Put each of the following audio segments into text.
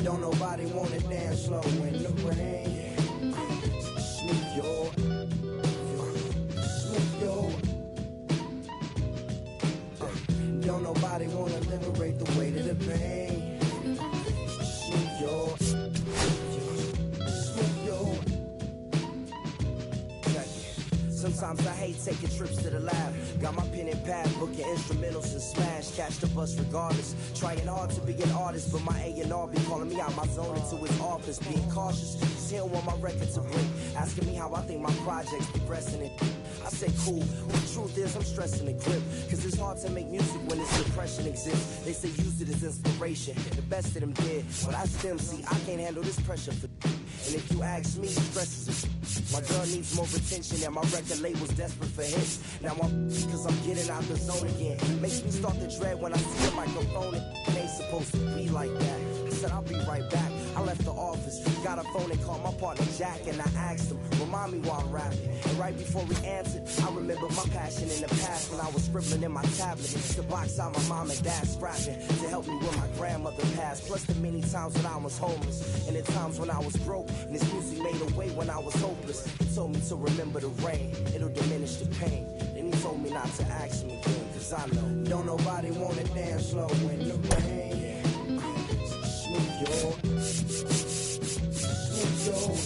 Don't nobody wanna dance slow in the rain. Smooth your, smooth your. Don't nobody wanna liberate the weight of the pain. Smooth your, smooth your. Sometimes I hate taking trips to the lab. Got my pen and pad, booking instrumentals and smash. Catch the bus regardless. Trying hard to be an artist, but my A&R be calling me out my zone into his office. Being cautious, cause he don't want my record to break. Asking me how I think my project's progressing and I say cool, but the truth is I'm stressing the grip. Cause it's hard to make music when this depression exists. They say use it as inspiration, the best of them did. But I still see I can't handle this pressure for. And if you ask me, stress is a. My girl needs more attention and my record label's desperate for hits. Now I'm cause I'm getting out the zone again. Makes me start to dread when I see a microphone. It ain't supposed to be like that. I said I'll be right back. I left the office, got a phone and called my partner Jack, and I asked him, remind me while I'm rapping. And right before he answered, I remembered my passion in the past when I was scribbling in my tablet to box out my mom and dad scrapping to help me when my grandmother passed. Plus the many times when I was homeless and the times when I was broke, and this music made a way when I was hopeless. He told me to remember the rain, it'll diminish the pain. Then he told me not to ask him again, cause I know don't nobody wanna dance slow in the rain. Smooth your, smooth your.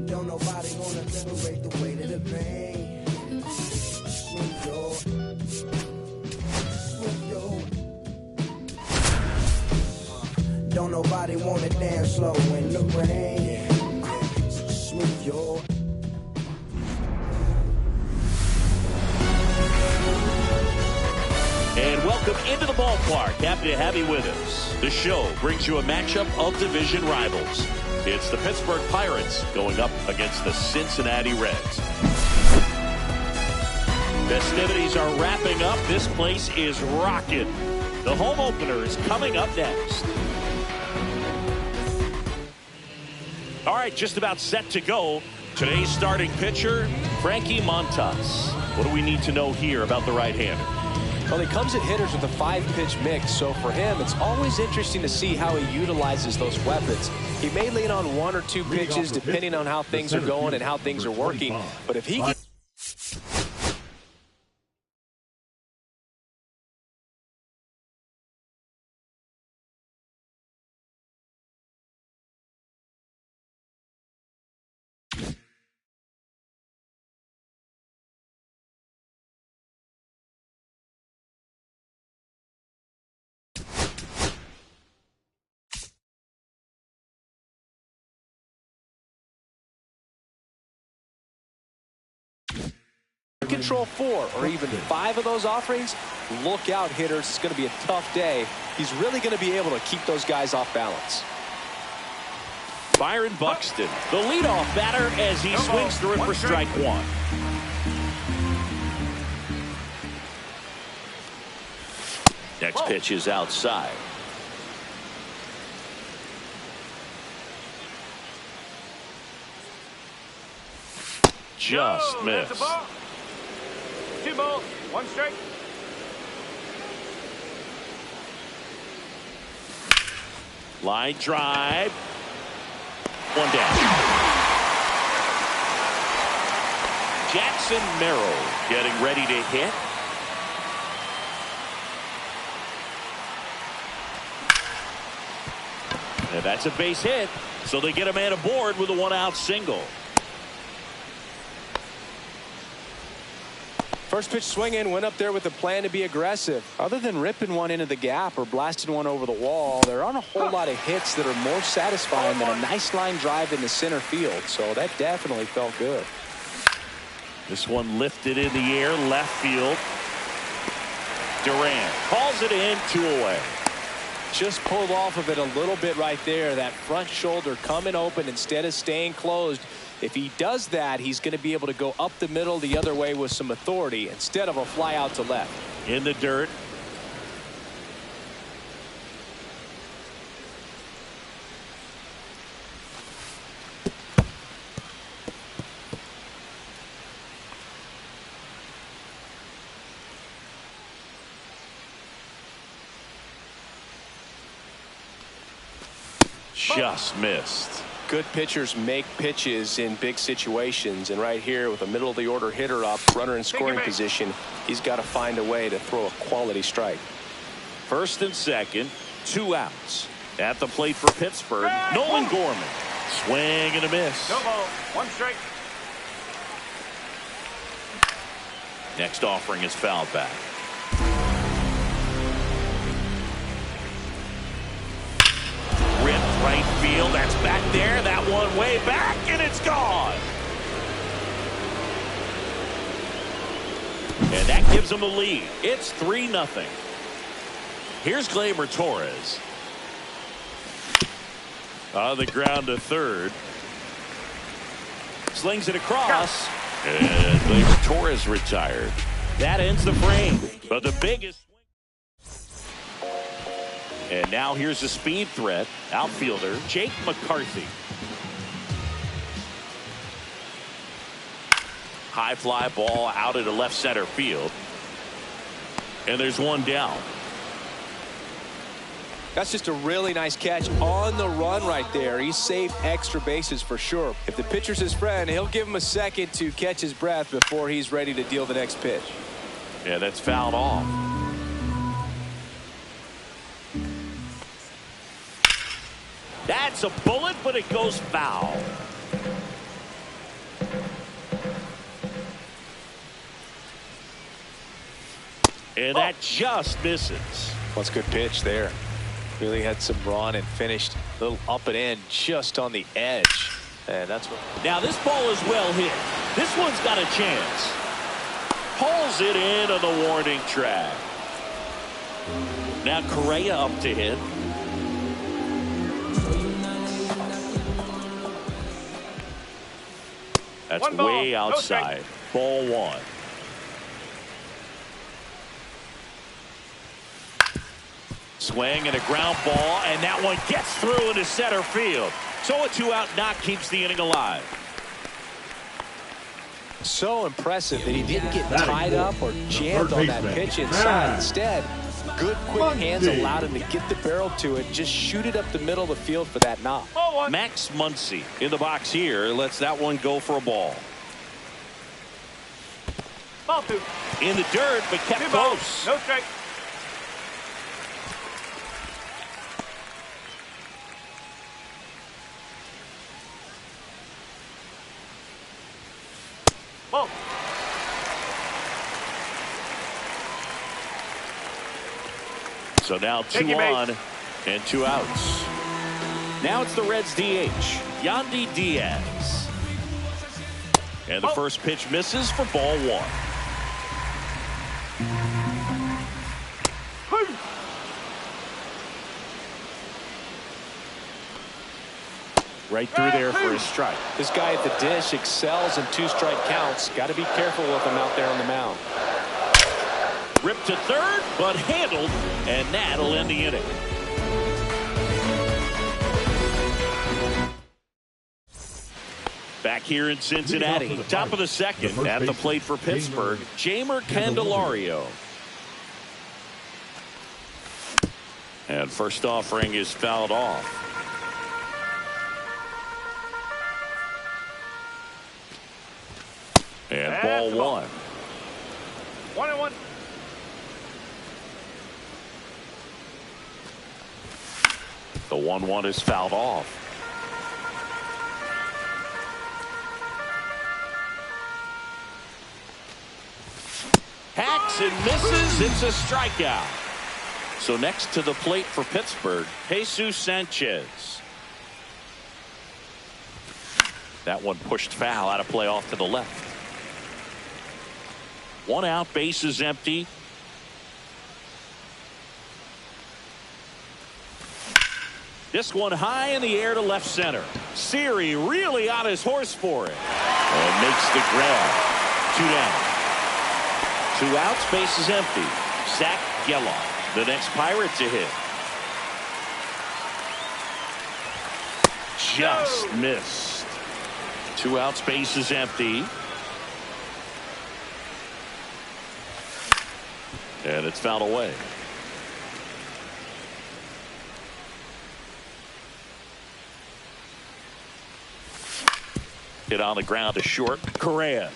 Don't nobody wanna liberate the weight of the pain. Smooth your, smooth your. Don't nobody wanna dance slow in the rain. Smooth your. And welcome into the ballpark. Happy to have you with us. The show brings you a matchup of division rivals. It's the Pittsburgh Pirates going up against the Cincinnati Reds. Festivities are wrapping up. This place is rocking. The home opener is coming up next. All right, just about set to go. Today's starting pitcher, Frankie Montas. What do we need to know here about the right-hander? Well, he comes at hitters with a 5-pitch mix, so for him, it's always interesting to see how he utilizes those weapons. He may lean on 1 or 2 pitches depending on how things are going and how things are working, but if he can... control 4 or even 5 of those offerings, look out, hitters. It's going to be a tough day. He's really going to be able to keep those guys off balance. Byron Buxton, the leadoff batter, as he swings through it for strike 1. Next pitch is outside. Just missed. 2 balls, 1 strike. Line drive. 1 down. Jackson Merrill getting ready to hit. And that's a base hit. So they get a man aboard with a 1-out single. First pitch swinging, went up there with a plan to be aggressive. Other than ripping one into the gap or blasting one over the wall, there aren't a whole lot of hits that are more satisfying than a nice line drive into center field. So that definitely felt good. This one lifted in the air, left field. Duran calls it in, 2 away. Just pulled off of it a little bit right there. That front shoulder coming open instead of staying closed. If he does that, he's going to be able to go up the middle the other way with some authority instead of a fly out to left. In the dirt. just missed. Good pitchers make pitches in big situations, and right here with a middle of the order hitter up, runner in scoring position, he's got to find a way to throw a quality strike. First and second, 2 outs. At the plate for Pittsburgh, Nolan Gorman. Swing and a miss. No ball. 1 strike. Next offering is fouled back. Ripped right field. That's back there. That one way back, and it's gone. And that gives them the lead. It's 3-0. Here's Gleyber Torres. On the ground to third. Slings it across. And Gleyber Torres retired. That ends the frame. But the biggest. And now here's the speed threat. Outfielder Jake McCarthy. High fly ball out into left center field. And there's one down. That's just a really nice catch on the run right there. He saved extra bases for sure. If the pitcher's his friend, he'll give him a second to catch his breath before he's ready to deal the next pitch. Yeah, that's fouled off. That's a bullet, but it goes foul. And that just misses. What's a good pitch there. Really had some run and finished a little up and in just on the edge. And that's what. Now this ball is well hit. This one's got a chance. Pulls it in on the warning track. Now Correa up to hit. That's One ball, way no outside. Ball 1. Swing and a ground ball, and that one gets through into center field. So a 2-out knock keeps the inning alive. So impressive that he didn't get tied up or jammed on that pitch inside. Instead, good quick hands allowed him to get the barrel to it, just shoot it up the middle of the field for that knock. Max Muncy in the box here lets that one go for a ball. Ball 2. In the dirt, but kept 2 balls. close. No strike. Ball. So now 2 on and 2 outs. Now it's the Reds DH, Yandy Diaz. And the first pitch misses for ball 1. Right through there for his strike. This guy at the dish excels in 2-strike counts. Got to be careful with him out there on the mound. Ripped to third, but handled, and that'll end the inning. Back here in Cincinnati, top of the second, at the plate for Pittsburgh, Jeimer Candelario. And first offering is fouled off. And ball 1. 1-1. The 1-1 is fouled off. Hacks and misses. It's a strikeout. So next to the plate for Pittsburgh, Jesus Sanchez. That one pushed foul, out of play off to the left. 1 out, base is empty. This one high in the air to left center. Siri really on his horse for it. And makes the grab. 2 down. 2 outs, base is empty. Zach Gelof, the next Pirate to hit. Just missed. 2 outs, base is empty. And it's fouled away. Hit on the ground to short. Correa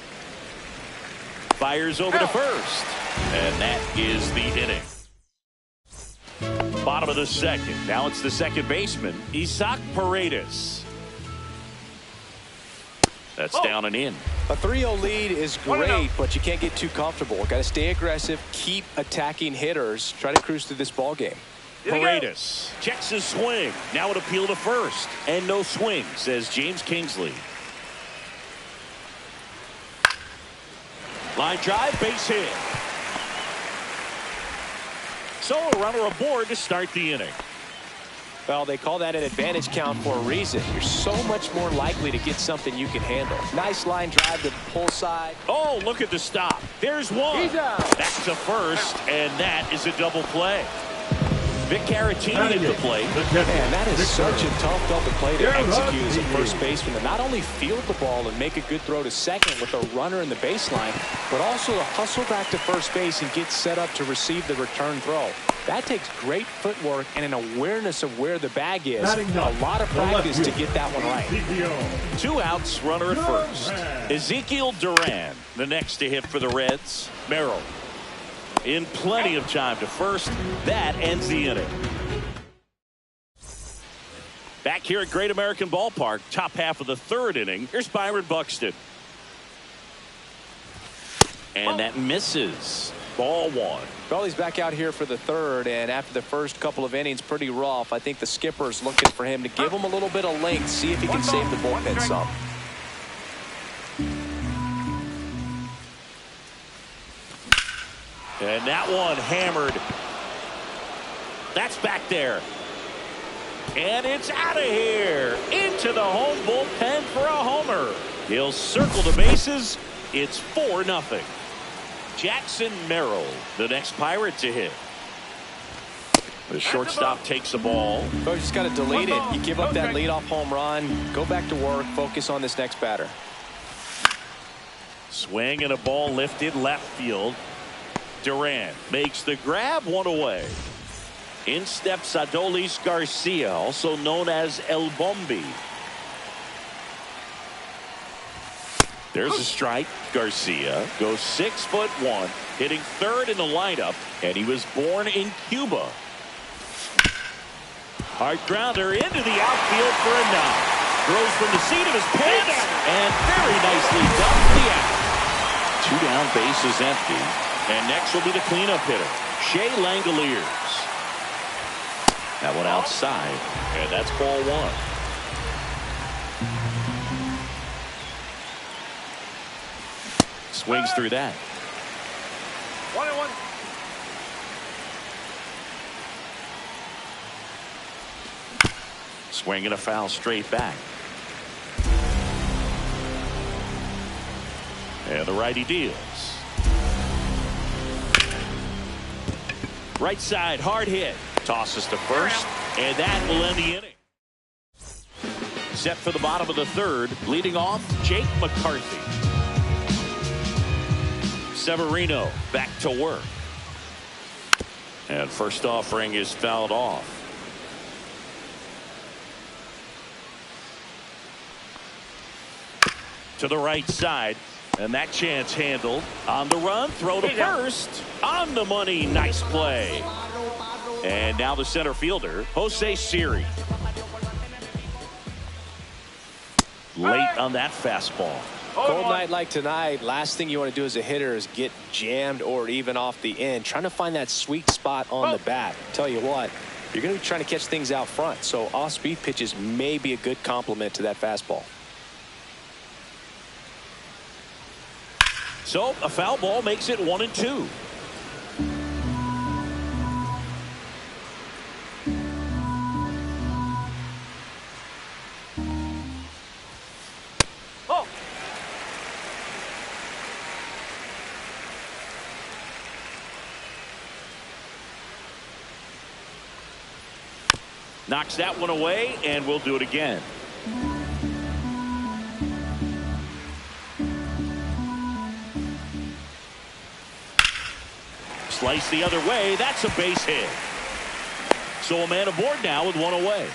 fires over to first. And that is the inning. Bottom of the second. Now it's the second baseman, Isaac Paredes. That's down and in. A 3-0 lead is great, but you can't get too comfortable. Got to stay aggressive, keep attacking hitters, try to cruise through this ball game. Paredes checks his swing. Now an appeal to first. And no swing, says James Kingsley. Line drive, base hit. So a runner aboard to start the inning. Well, they call that an advantage count for a reason. You're so much more likely to get something you can handle. Nice line drive to the pull side. Oh, look at the stop. There's one. He's out. Back to first, and that is a double play. Vic Caratini at the plate. Man, that is such a tough double play to execute as a first baseman. To not only field the ball and make a good throw to second with a runner in the baseline, but also to hustle back to first base and get set up to receive the return throw. That takes great footwork and an awareness of where the bag is. A lot of practice to get that one right. 2 outs, runner at first. Ezekiel Duran, the next to hit for the Reds. Merrill in plenty of time to first. That ends the inning. Back here at Great American Ballpark, top half of the third inning. Here's Byron Buxton. And that misses. Ball 1. Well, he's back out here for the third, and after the first couple of innings, pretty rough. I think the skipper's looking for him to give him a little bit of length, see if he can save the bullpen some. And that one hammered. That's back there. And it's out of here. Into the home bullpen for a homer. He'll circle the bases. It's 4-0. Jackson Merrill, the next Pirate to hit. The shortstop takes the ball. So you just got to delete it. You give up that leadoff home run. Go back to work. Focus on this next batter. Swing and a ball lifted left field. Duran makes the grab, one away. In steps Adolis Garcia, also known as El Bombi. There's a strike. Garcia goes 6'1", hitting third in the lineup, and he was born in Cuba. Hard grounder into the outfield for a knock. Throws from the seat of his pants, and very nicely done for the out. 2 down, bases empty. And next will be the cleanup hitter, Shea Langoliers. That one outside, and that's ball 1. Swings through that. 1-1. Swing and a foul straight back. And the righty deals. Right side, hard hit. Tosses to first, and that will end the inning. Set for the bottom of the third, leading off Jake McCarthy. Severino back to work. And first offering is fouled off. To the right side. And that chance handled. On the run, throw to first. On the money, nice play. And now the center fielder, Jose Siri. Late on that fastball. Cold night like tonight, last thing you want to do as a hitter is get jammed or even off the end. Trying to find that sweet spot on the bat. Tell you what, you're going to be trying to catch things out front. So off-speed pitches may be a good complement to that fastball. So a foul ball makes it 1-2. Oh. Knocks that one away, and we'll do it again. Slice the other way. That's a base hit. So a man aboard now with one away.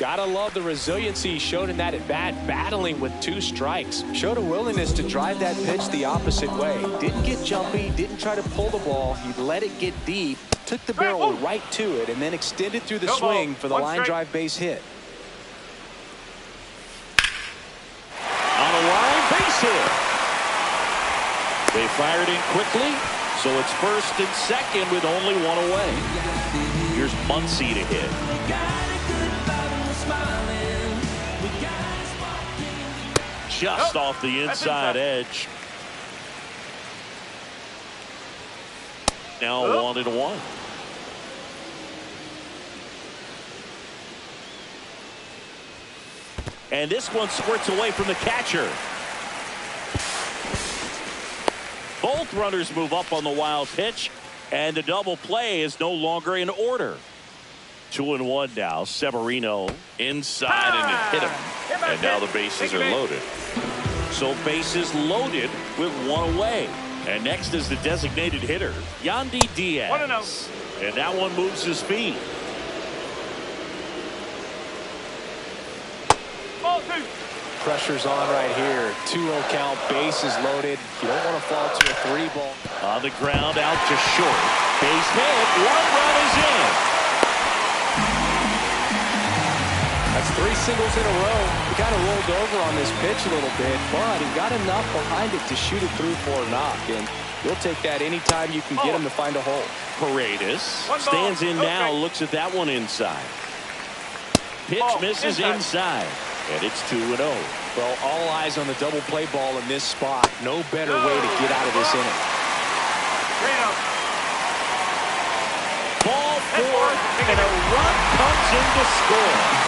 Gotta love the resiliency he showed in that at bat, battling with 2 strikes. Showed a willingness to drive that pitch the opposite way. Didn't get jumpy, didn't try to pull the ball. He let it get deep, took the barrel right to it, and then extended through the swing for the line drive base hit. On a line base hit. They fired in quickly, so it's first and second with only 1 away. Here's Muncy to hit. Just off the inside edge. Now 1-1. And this one squirts away from the catcher. Both runners move up on the wild pitch, and the double play is no longer in order. 2-1 now. Severino inside and it hit him. And now the bases are loaded. So bases loaded with 1 away. And next is the designated hitter, Yandy Diaz. And that one moves his feet. Pressure's on right here. 2-0 count, bases loaded. You don't want to fall to a 3-ball. On the ground, out to short. Base hit. 1 run is in. That's 3 singles in a row. He kind of rolled over on this pitch a little bit, but he got enough behind it to shoot it through for a knock. And you'll take that anytime you can get him to find a hole. Paredes stands in now, looks at that one inside. Pitch misses inside, and it's 2-0. Well, all eyes on the double play ball in this spot. No better way to get out of this inning. Ball fourth, and a run comes in to score.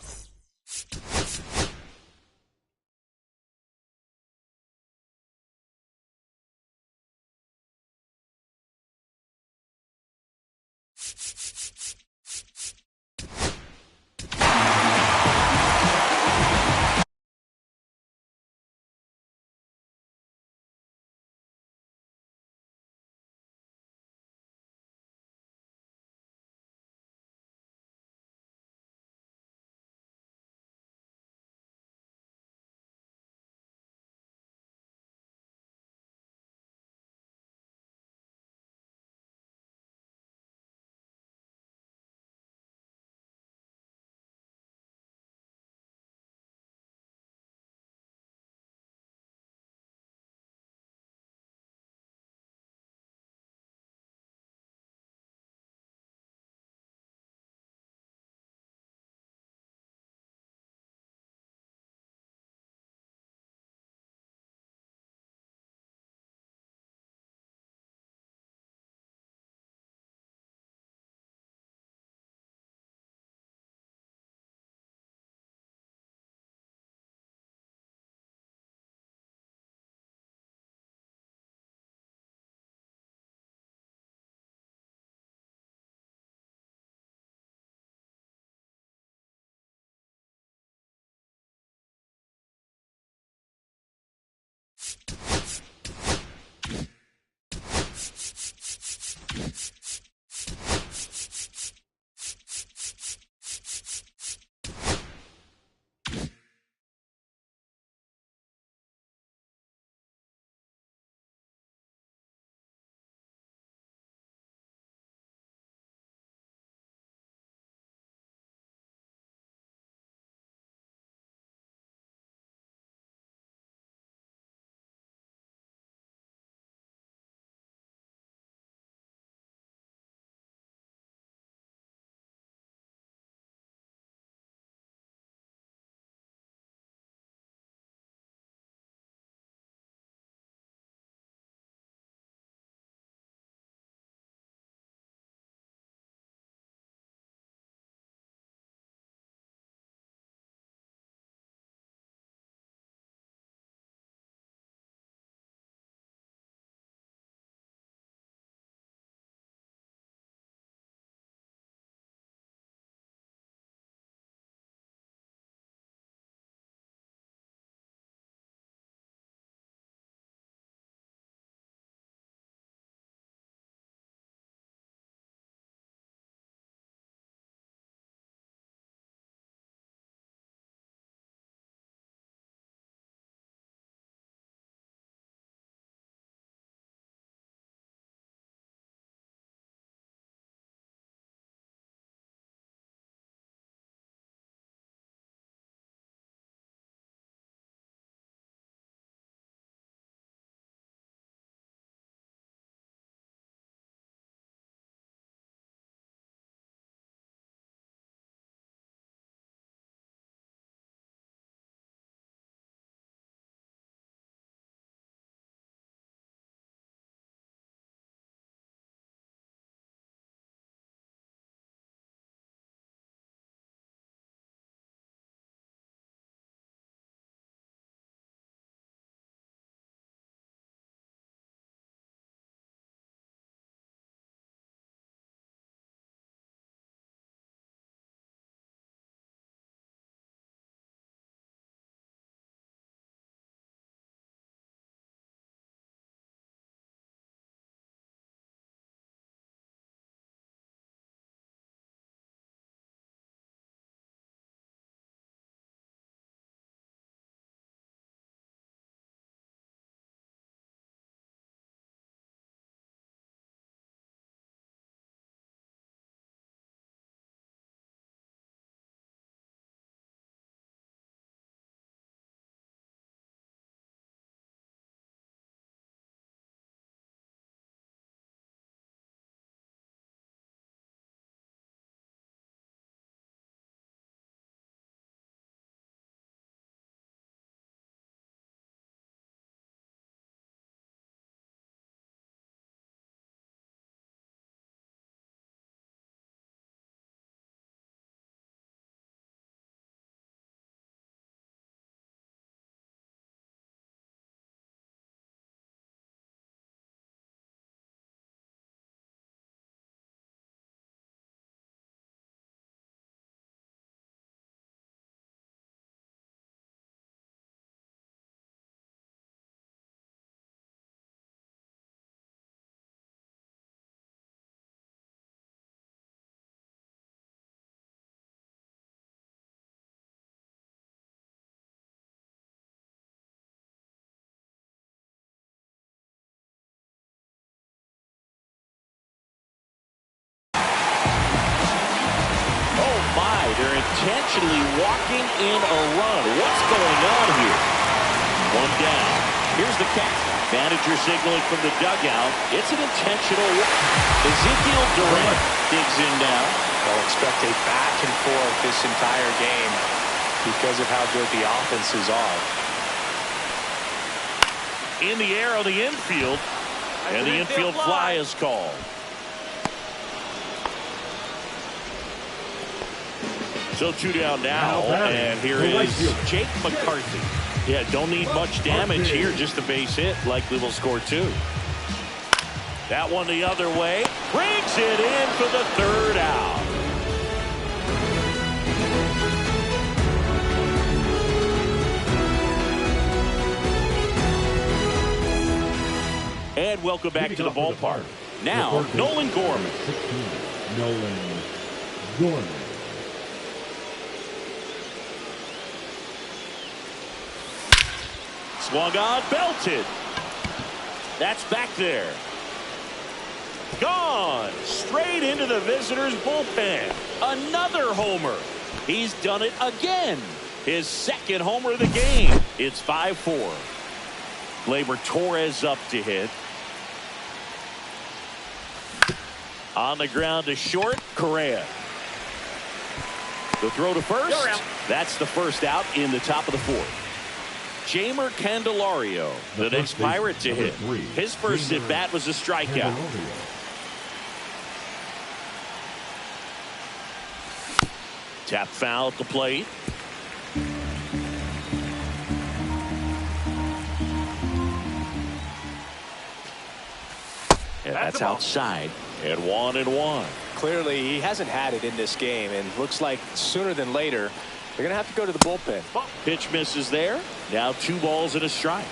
they're intentionally walking in a run. What's going on here? One down. Here's the catch. Manager signaling from the dugout. It's an intentional walk. Ezekiel Duran digs in now. They'll expect a back and forth this entire game because of how good the offenses are. In the air on the infield. And the infield fly is called. So 2 down now, and here is Jake McCarthy. Yeah, don't need much damage here, just a base hit. Likely will score 2. That one the other way. Brings it in for the 3rd out. And welcome back to the ballpark. Now, Nolan Gorman. 16, Nolan Gorman. Swung on, belted. That's back there. Gone. Straight into the visitors' bullpen. Another homer. He's done it again. His 2nd homer of the game. It's 5-4. Gleyber Torres up to hit. On the ground to short, Correa. The throw to first. That's the 1st out in the top of the 4th. Jeimer Candelario, the next Pirate to hit. His first at bat was a strikeout. Tap foul at the plate. And that's outside. And 1-1. Clearly, he hasn't had it in this game, and looks like sooner than later, they're going to have to go to the bullpen. Pitch misses there. Now 2 balls and a strike.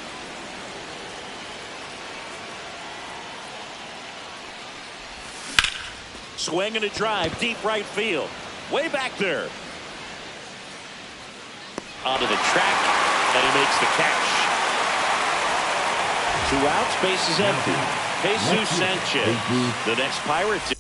Swing and a drive, deep right field. Way back there. Onto the track, and he makes the catch. 2 outs, base is empty. Jesus Sanchez, the next Pirate.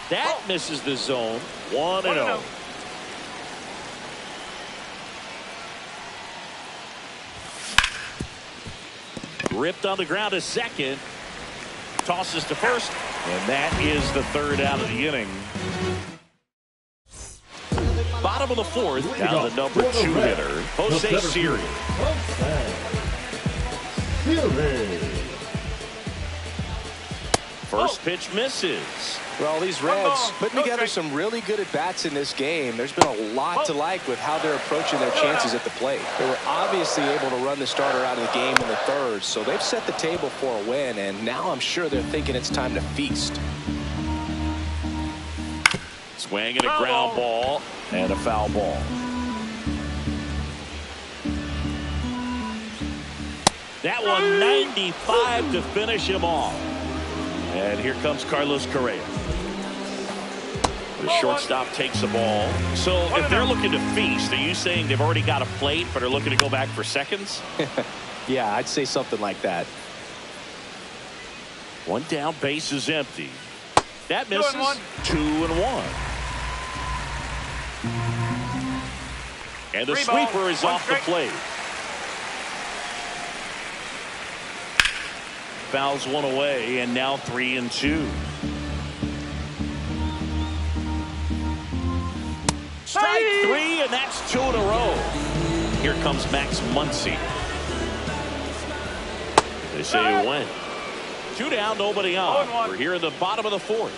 That misses the zone. 1-0. Ripped on the ground to second. Tosses to first. And that is the 3rd out of the inning. Bottom of the 4th. Now the number 2 hitter, Jose Siri. First pitch misses. Well, these Reds putting together some really good at-bats in this game. There's been a lot to like with how they're approaching their chances at the plate. They were obviously able to run the starter out of the game in the 3rd, so they've set the table for a win, and now I'm sure they're thinking it's time to feast. Swing and a ground ball and a foul ball. That one 95 to finish him off. And here comes Carlos Correa. The shortstop takes the ball. So if they're looking to feast, are you saying they've already got a plate but are looking to go back for seconds? Yeah, I'd say something like that. 1 down, base is empty. That misses. 2-1. And the 3 balls, sweeper is 1 off the strike. plate. Fouls one away, and now 3-2. Strike 3, and that's 2 in a row. Here comes Max Muncy. They say he went. 2 down, nobody on. 0-1. We're here in the bottom of the 4th.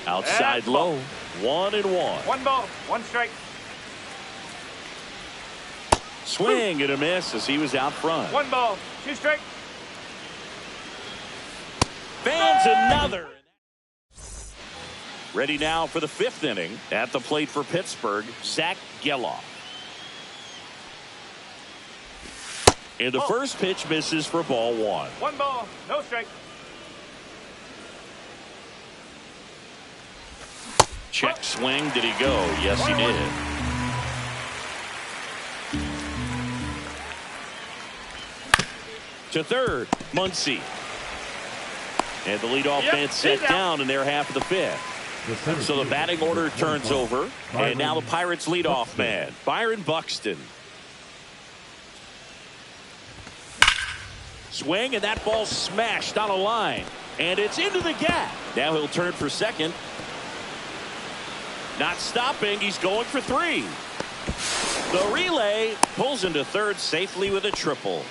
Outside And low, 1-1. 1 ball, 1 strike. Swing and a miss as he was out front. 1 ball, 2 strike. Fans another. Ready now for the 5th inning. At the plate for Pittsburgh, Zach Geloff. And the first pitch misses for ball 1. 1 ball, no strike. Check swing. Did he go? Yes, he did. To third, Muncy. And the leadoff man set down in their half of the 5th. So the batting order turns over. And now the Pirates leadoff man, Byron Buxton. Swing, and that ball smashed on a line. And it's into the gap. Now he'll turn for second. Not stopping. He's going for 3. The relay pulls into third safely with a triple.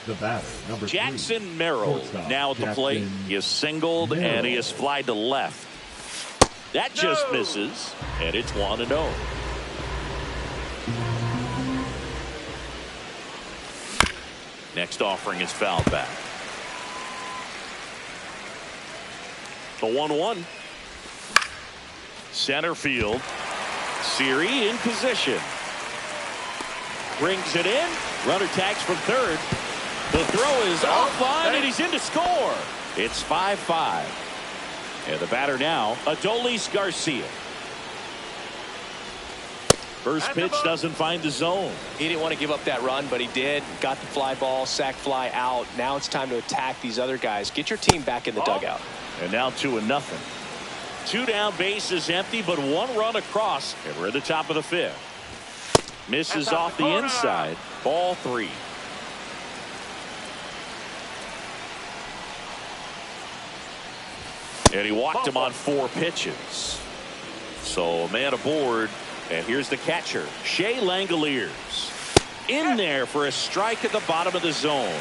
The batter, number Jackson 3, Merrill shortstop, now at the plate. Jackson He is singled Merrill. and he is flied to left. That just misses, and it's 1-0. Next offering is fouled back. The 1-1. Center field. Siri in position. Brings it in. Runner tags from third. The throw is offline, and he's in to score. It's 5-5. And the batter now, Adolis Garcia. First pitch doesn't find the zone. He didn't want to give up that run, but he did. Got the fly ball, sac fly out. Now it's time to attack these other guys. Get your team back in the dugout. And now 2-0. 2 down, base is empty, but 1 run across. And we're at the top of the 5th. Misses off the inside. Ball 3. And he walked him on 4 pitches. So a man aboard. And here's the catcher, Shea Langoliers. In there for a strike at the bottom of the zone.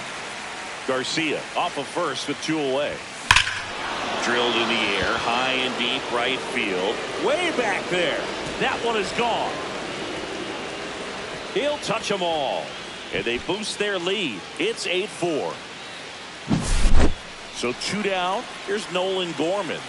Garcia off of first with 2 away. Drilled in the air, high and deep right field. Way back there. That one is gone. He'll touch them all. And they boost their lead. It's 8-4. So 2 down. Here's Nolan Gorman.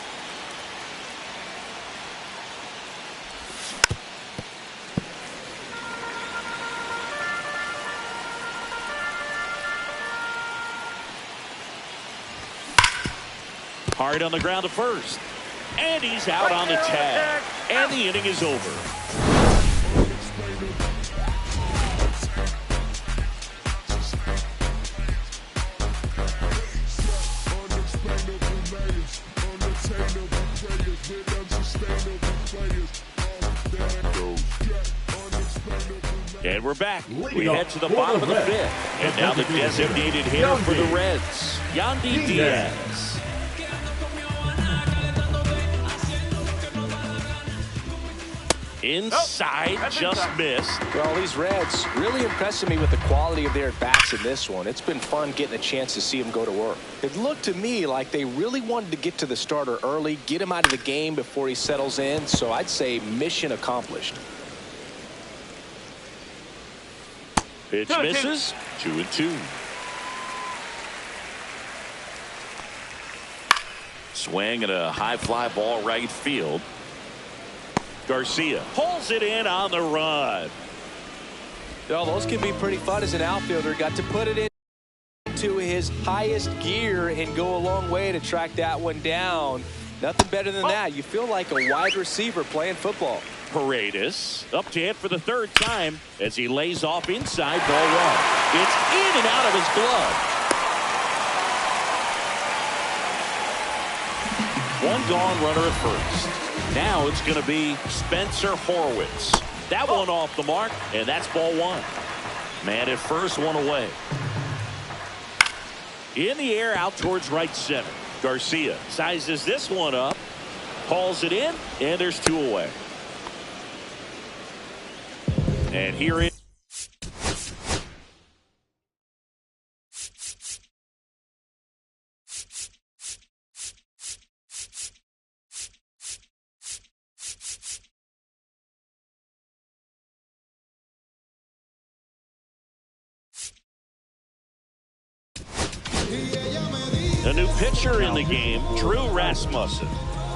Hard on the ground to first. And he's out on the tag. And the inning is over. And we're back. We head to the bottom of the 5th. And now the designated hitter for the Reds, Yandy Diaz. Inside, just missed. Well, these Reds really impressing me with the quality of their at-bats in this one. It's been fun getting a chance to see them go to work. It looked to me like they really wanted to get to the starter early, get him out of the game before he settles in. So I'd say mission accomplished. Pitch misses. 2-2. Swing and a high fly ball right field. Garcia pulls it in on the run. Well, those can be pretty fun as an outfielder. Got to put it into his highest gear and go a long way to track that one down. Nothing better than that. You feel like a wide receiver playing football. Paredes up to hit for the 3rd time as he lays off inside ball 1. It's in and out of his glove. One gone, runner at first. Now it's going to be Spencer Horwitz. That one off the mark, and that's ball one. Man at first, one away. In the air, out towards right center. Garcia sizes this one up, hauls it in, and there's two away. And here it. A new pitcher in the game, Drew Rasmussen.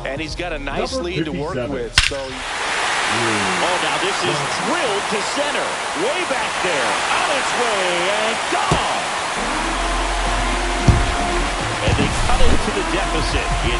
And he's got a nice lead to work with. So. Oh, now this is drilled to center. Way back there. On its way and gone. And they cut into the deficit.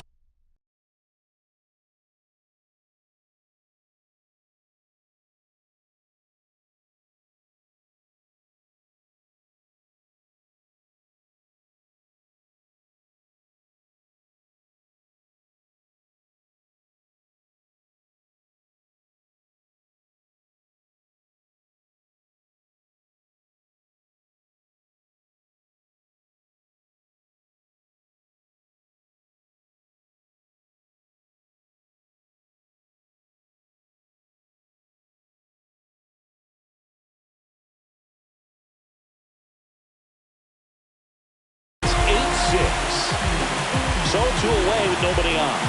So two away with nobody on.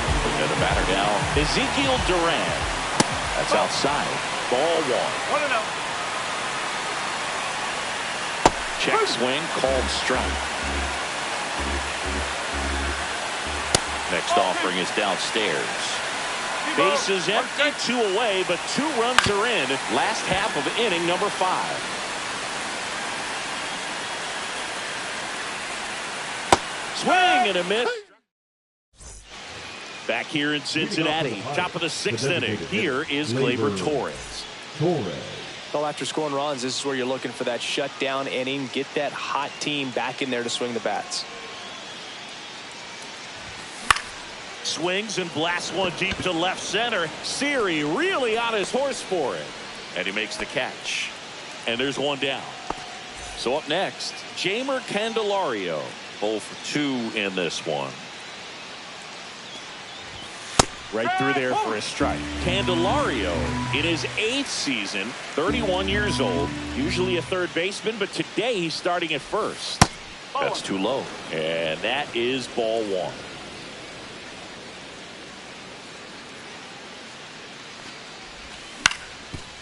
And the batter now, Ezekiel Duran. That's outside. Ball one. 1-0. Check swing, called strike. Next offering is downstairs. Bases empty, two away, but 2 runs are in. Last half of inning number 5. Swing and a miss. Back here in Cincinnati, top of the 6th inning. Here is Gleyber Torres. Well, after scoring runs, this is where you're looking for that shutdown inning. Get that hot team back in there to swing the bats. Swings and blasts one deep to left center. Siri really on his horse for it. And he makes the catch. And there's one down. So up next, Jeimer Candelario. 0 for 2 in this one. Right through there for a strike. Candelario in his 8th season, 31 years old, usually a third baseman, but today he's starting at first. That's too low. And that is ball one.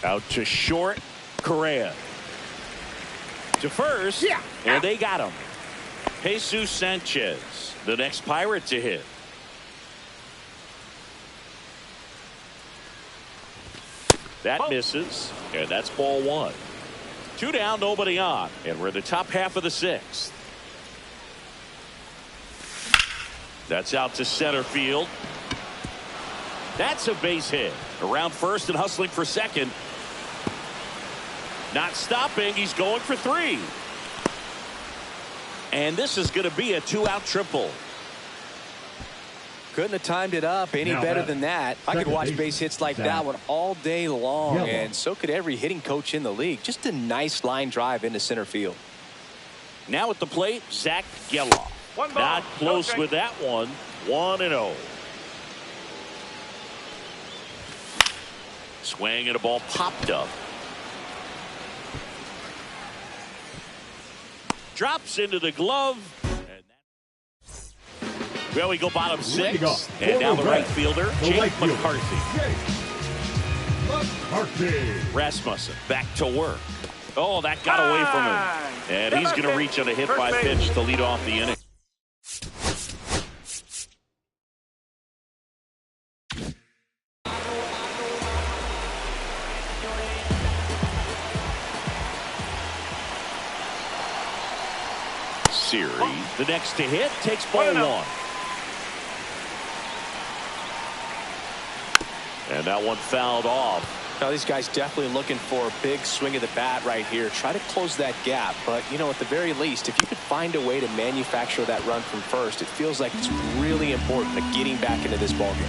Out to short, Correa. To first, and they got him. Jesus Sanchez, the next Pirate to hit. That misses, and that's ball one. 2 down, nobody on, and we're in the top half of the 6th. That's out to center field. That's a base hit. Around first and hustling for second. Not stopping, he's going for 3. And this is going to be a 2-out triple. Couldn't have timed it up any better than that. I could watch base hits like that one all day long, and so could every hitting coach in the league. Just a nice line drive into center field. Now at the plate, Zach Geloff. Not close with that one. 1-0. Swing and a ball popped up. Drops into the glove. Well, we go bottom 6. And now the right fielder, Jake McCarthy. Rasmussen back to work. Oh, that got away from him. And he's going to reach on a hit by pitch to lead off the inning. Siri, the next to hit, takes ball 1. And that one fouled off. Now, these guys definitely looking for a big swing of the bat right here. Try to close that gap. But, you know, at the very least, if you could find a way to manufacture that run from first, it feels like it's really important to getting back into this ballgame.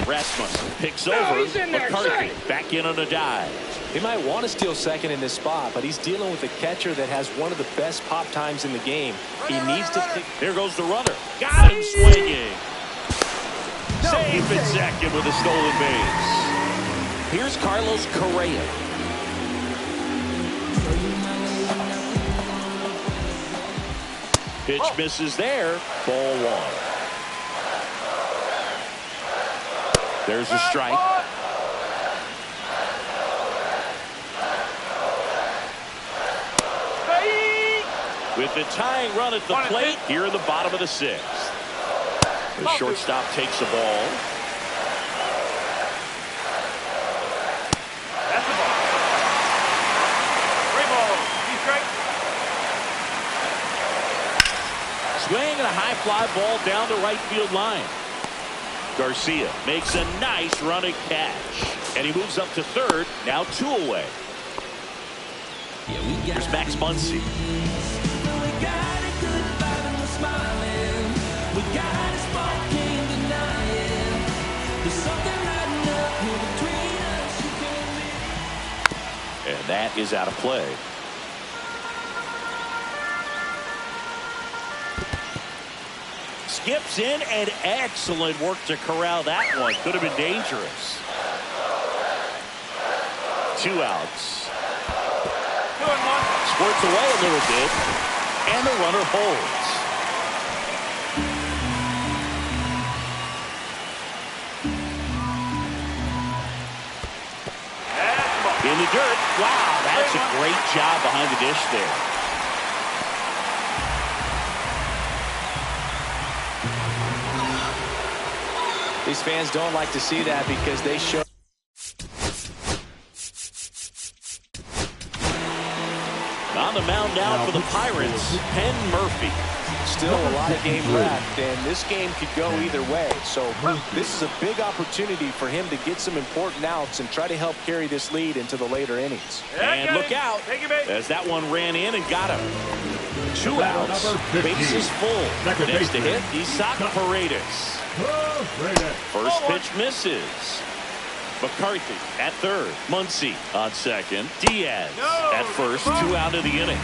Rasmussen picks over. McCarthy back in on a dive. He might want to steal second in this spot, but he's dealing with a catcher that has one of the best pop times in the game. He needs to pick. There goes the runner. Got him swinging. Safe at second with a stolen base. Here's Carlos Correa. Pitch misses there. Ball one. There's a strike. With the tying run at the plate here in the bottom of the sixth. The shortstop takes the ball. That's the ball. 3 balls. 2 strikes. Swing and a high fly ball down the right field line. Garcia makes a nice running catch. And he moves up to third. Now 2 away. Here's Max Muncy. And that is out of play. Skips in, and excellent work to corral that one. Could have been dangerous. 2 outs. 2 and 1. Squirts away a little bit, and the runner holds. In the dirt. Wow, that's a great job behind the dish there. These fans don't like to see that because they show. On the mound now for the Pirates, Penn Murphy. Still a lot of game left, and this game could go either way. So this is a big opportunity for him to get some important outs and try to help carry this lead into the later innings. And look out as that one ran in and got him. 2 outs, bases full. Next to hit, Isaac Paredes. First pitch misses. McCarthy at third. Muncy on second. Diaz at first. 2 out of the inning.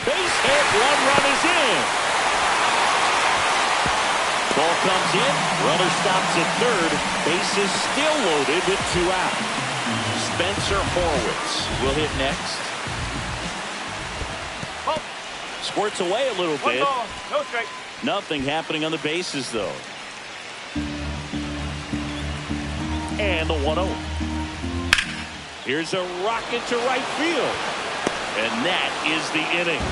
Base hit. 1 run is in. Ball comes in. Runner stops at third. Bases still loaded with 2 out. Spencer Horwitz will hit next. Squirts away a little bit. 1 ball. No strike. Nothing happening on the bases, though. And the 1-0. Here's a rocket to right field. And that is the inning.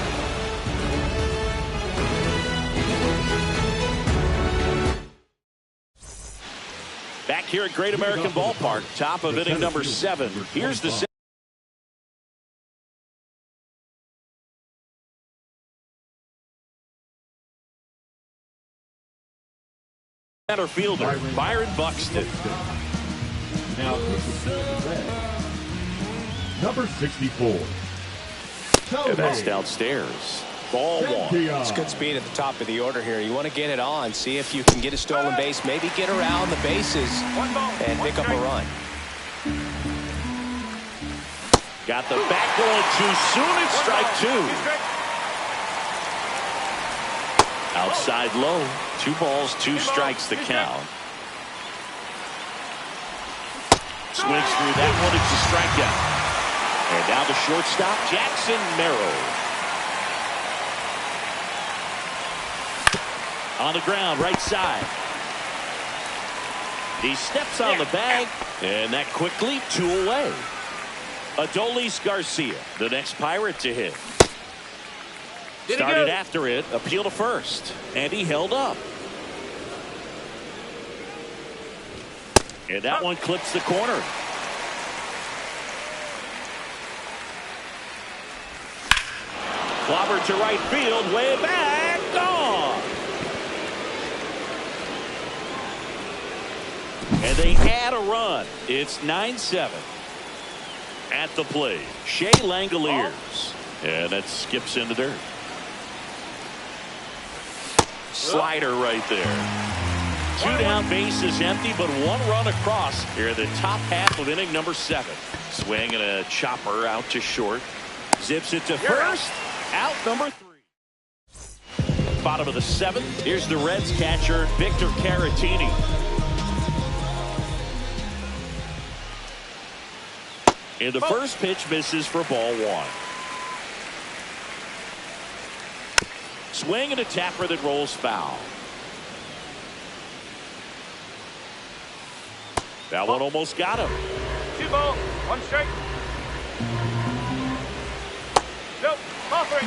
Back here at Great American Ballpark, top of inning number 7. Here's the center fielder, Byron Buxton. Now, number 64. And that's downstairs. Ball 1. It's good speed at the top of the order here. You want to get it on, see if you can get a stolen base, maybe get around the bases and pick up a run. Got the bat going too soon. It's strike 2. Outside low. 2 balls, 2 strikes to count. Swings through that one. It's a strikeout. And now the shortstop, Jackson Merrill. On the ground, right side. He steps on the bag, and that quickly 2 away. Adolis Garcia, the next Pirate to hit. Started after it, appeal to first, and he held up. And that one clips the corner. Clobber to right field, way back, gone. And they add a run. It's 9-7. At the plate, Shea Langoliers. And that skips in the dirt. Slider right there. 2 down, bases empty, but 1 run across here in the top half of inning number 7. Swing and a chopper out to short. Zips it to first. Out number 3. Bottom of the 7th. Here's the Reds catcher, Victor Caratini. And the first pitch misses for ball 1. Swing and a tapper that rolls foul. That one almost got him. 2 balls, 1 strike. Nope, ball 3.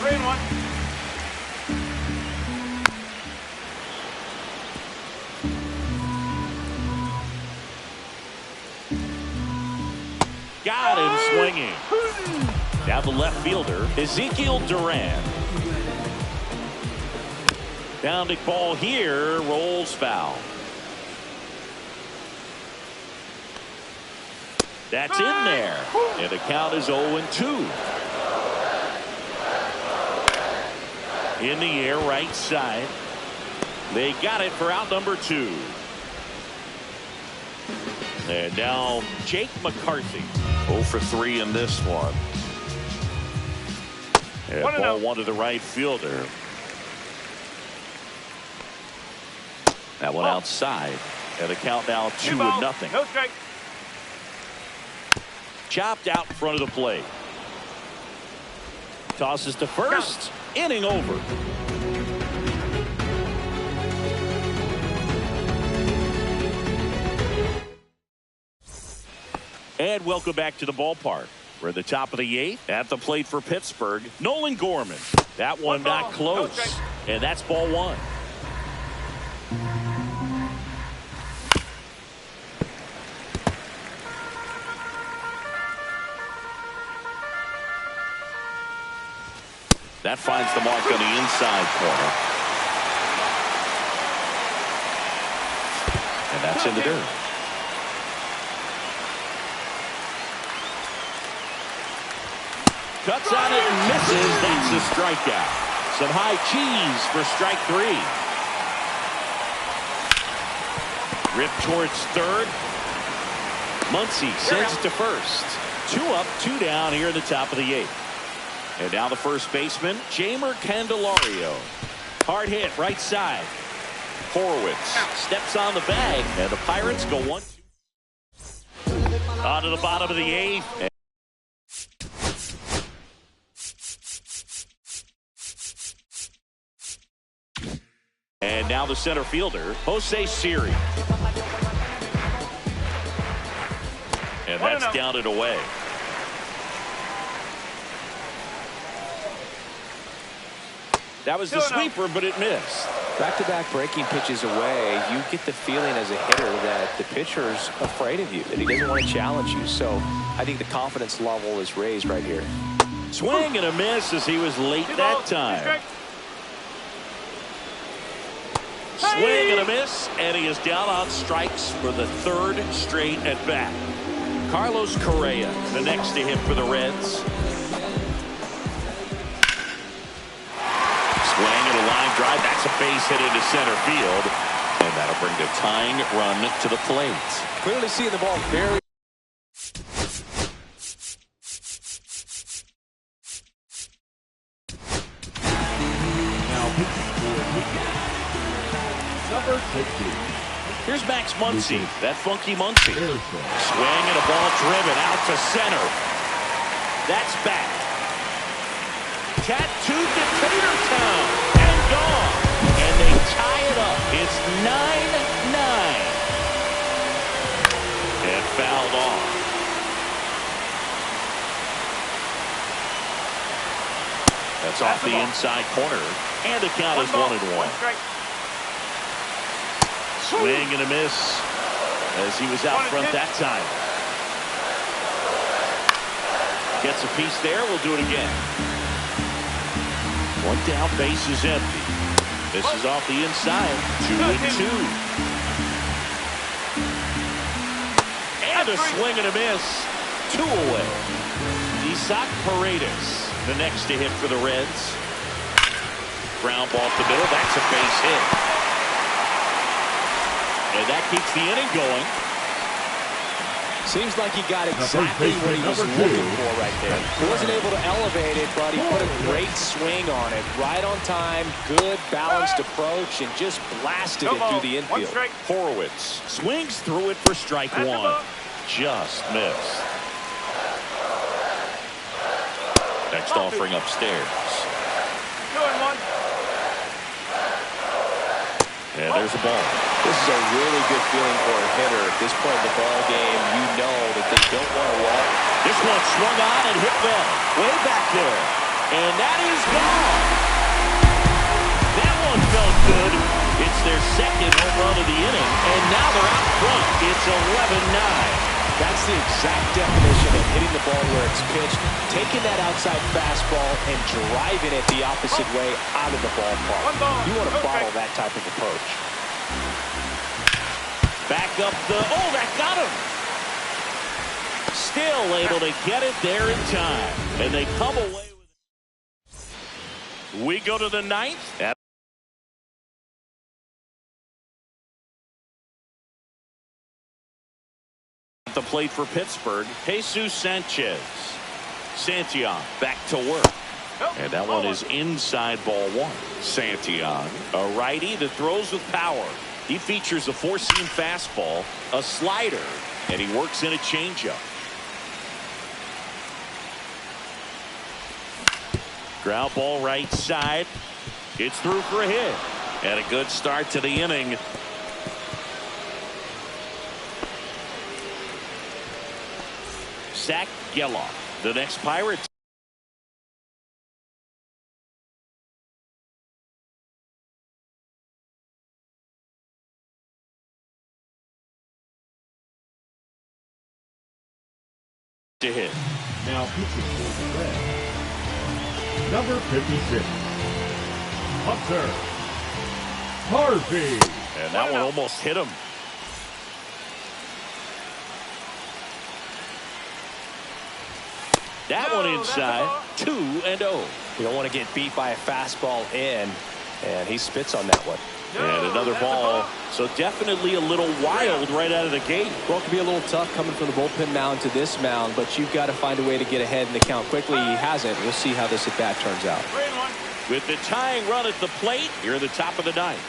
3-1. Got him swinging. Now the left fielder, Ezekiel Duran. Down to ball here, rolls foul. That's in there. And the count is 0-2. In the air, right side. They got it for out number 2. And now Jake McCarthy. 0 for 3 in this one. And ball 1 to the right fielder. That one outside. And the count now 2-0. No strike. Chopped out in front of the plate. Tosses to first. Inning over. And welcome back to the ballpark. We're at the top of the 8th. At the plate for Pittsburgh, Nolan Gorman. That one not close. And that's ball 1. That finds the mark on the inside corner. And that's in the dirt. Cuts on it and misses. That's a strikeout. Some high cheese for strike 3. Ripped towards third. Muncy sends it to first. 2 up, 2 down here in the top of the 8th. And now the first baseman, Jeimer Candelario. Hard hit, right side. Horwitz steps on the bag, and the Pirates go 1-2. On to the bottom of the 8th. And now the center fielder, Jose Siri. And that's down and away. That was the sweeper, but it missed. Back-to-back breaking pitches away, you get the feeling as a hitter that the pitcher's afraid of you, that he doesn't want to challenge you. So I think the confidence level is raised right here. Swing and a miss as he was late that time. Swing and a miss, and he is down on strikes for the 3rd straight at bat. Carlos Correa, the next to him for the Reds. Swing and a line drive. That's a base hit into center field. And that'll bring the tying run to the plate. Clearly seeing the ball very... Number 60. Here's Max Muncy, that funky Muncy. Swing and a ball driven out to center. That's back. Tattooed to Tatertown and gone. And they tie it up. It's 9-9. And fouled off. That's off the inside corner. And the count is 1-1. Swing and a miss as he was out front that time. Gets a piece there. We'll do it again. 1 down, base is empty. This is off the inside. 2-2. And a swing and a miss. 2 away. Isaac Paredes, the next to hit for the Reds. Ground ball to the middle. That's a base hit. And that keeps the inning going. Seems like he got exactly what he was looking for right there. He wasn't able to elevate it, but he put a great swing on it. Right on time, good balanced approach, and just blasted it through the infield. Horowitz swings through it for strike 1. Just missed. Next offering upstairs. 2-1. And there's a ball. This is a really good feeling for a hitter. At this point in the ball game, you know that they don't want to walk. This one swung on and hit well. Way back there. And that is gone. That one felt good. It's their second home run of the inning. And now they're out front. It's 11-9. That's the exact definition of hitting the ball where it's pitched, taking that outside fastball and driving it the opposite way out of the ballpark. You want to bottle that type of approach. Back up the... Oh, that got him. Still able to get it there in time. And they come away with it. We go to the 9th. At the plate for Pittsburgh, Jesus Sanchez. Santillan back to work. And that one is inside ball 1. Santillan, a righty that throws with power. He features a 4-seam fastball, a slider, and he works in a changeup. Ground ball right side. It's through for a hit. And a good start to the inning. Zach Gelof, the next Pirate. To hit. Now pitching for the Reds. Number 56. Hunter Harvey. And that one almost hit him. That one inside. 2-0. You don't want to get beat by a fastball in, and he spits on that one. And another ball. So definitely a little wild right out of the gate. Well, it can be a little tough coming from the bullpen mound to this mound, but you've got to find a way to get ahead in the count quickly. He hasn't. We'll see how this at bat turns out. 3-1. With the tying run at the plate, here at the top of the 9th.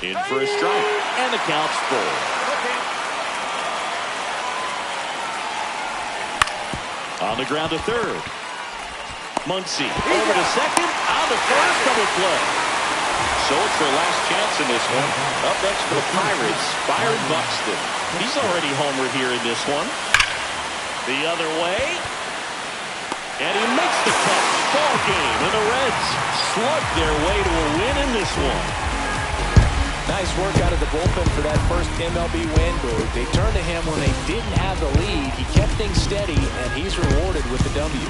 In for a strike. And the count's full. On the ground to third. Muncy over to second. On to first. Double play. So it's their last chance in this one. Up next for the Pirates, Byron Buxton. He's already homered here in this one. The other way. And he makes the catch. Ball game. And the Reds slug their way to a win in this one. Nice work out of the bullpen for that first MLB win, Boo. They turned to him when they didn't have the lead. He kept things steady, and he's rewarded with the W.